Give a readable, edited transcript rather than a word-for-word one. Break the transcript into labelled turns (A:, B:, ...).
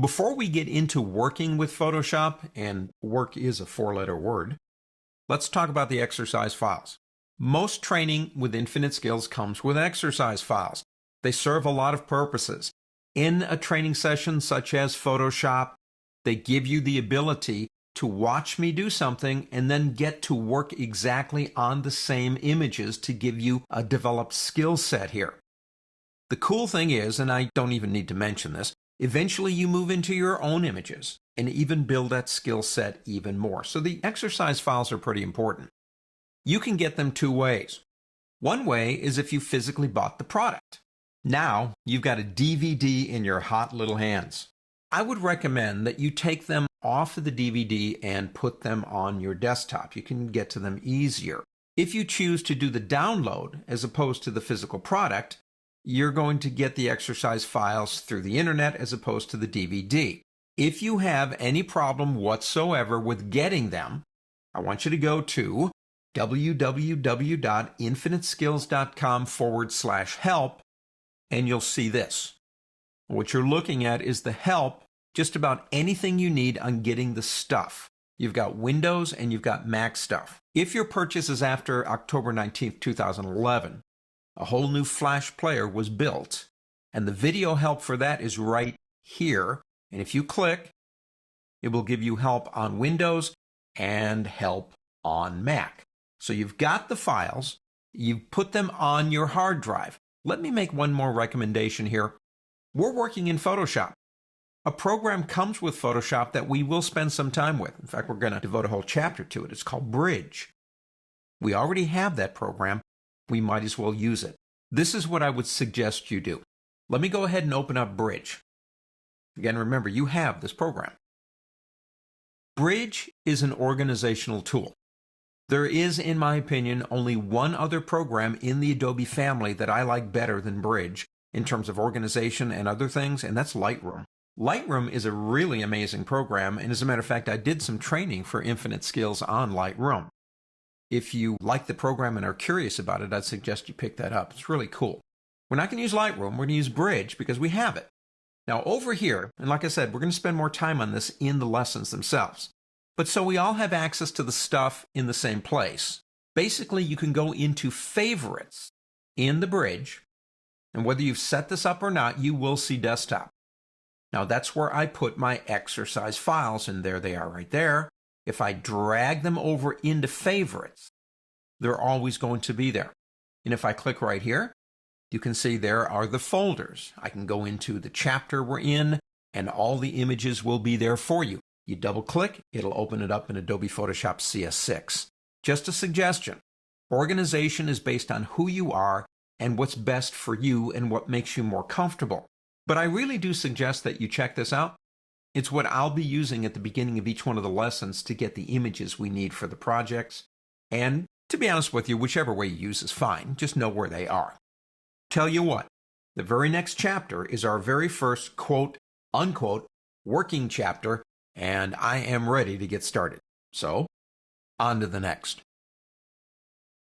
A: Before we get into working with Photoshop, and work is a four-letter word, let's talk about the exercise files. Most training with Infinite Skills comes with exercise files. They serve a lot of purposes. In a training session such as Photoshop, they give you the ability to watch me do something and then get to work exactly on the same images to give you a developed skill set here. The cool thing is, and I don't even need to mention this, eventually you move into your own images and even build that skill set even more. So the exercise files are pretty important. You can get them two ways. One way is if you physically bought the product. Now you've got a DVD in your hot little hands. I would recommend that you take them off of the DVD and put them on your desktop. You can get to them easier. If you choose to do the download as opposed to the physical product, you're going to get the exercise files through the internet as opposed to the DVD. If you have any problem whatsoever with getting them, I want you to go to www.infiniteskills.com/help, and you'll see this. What you're looking at is the help, just about anything you need on getting the stuff. You've got Windows and you've got Mac stuff. If your purchase is after October 19th, 2011, a whole new Flash player was built, and the video help for that is right here. And if you click, it will give you help on Windows and help on Mac. So you've got the files, you've put them on your hard drive. Let me make one more recommendation here. We're working in Photoshop. A program comes with Photoshop that we will spend some time with. In fact, we're going to devote a whole chapter to it. It's called Bridge. We already have that program. We might as well use it. This is what I would suggest you do. Let me go ahead and open up Bridge. Again, remember, you have this program. Bridge is an organizational tool. There is, in my opinion, only one other program in the Adobe family that I like better than Bridge in terms of organization and other things, and that's Lightroom. Lightroom is a really amazing program, and as a matter of fact, I did some training for Infinite Skills on Lightroom. If you like the program and are curious about it, I'd suggest you pick that up. It's really cool. We're not going to use Lightroom. We're going to use Bridge because we have it. Now over here, and like I said, we're going to spend more time on this in the lessons themselves. But so we all have access to the stuff in the same place. Basically, you can go into Favorites in the Bridge, and whether you've set this up or not, you will see Desktop. Now that's where I put my exercise files, and there they are right there. If I drag them over into Favorites, they're always going to be there. And if I click right here, you can see there are the folders. I can go into the chapter we're in, and all the images will be there for you. You double click, it'll open it up in Adobe Photoshop CS6. Just a suggestion. Organization is based on who you are and what's best for you and what makes you more comfortable. But I really do suggest that you check this out. It's what I'll be using at the beginning of each one of the lessons to get the images we need for the projects. And to be honest with you, whichever way you use is fine. Just know where they are. Tell you what, the very next chapter is our very first quote, unquote, working chapter, and I am ready to get started. So, on to the next.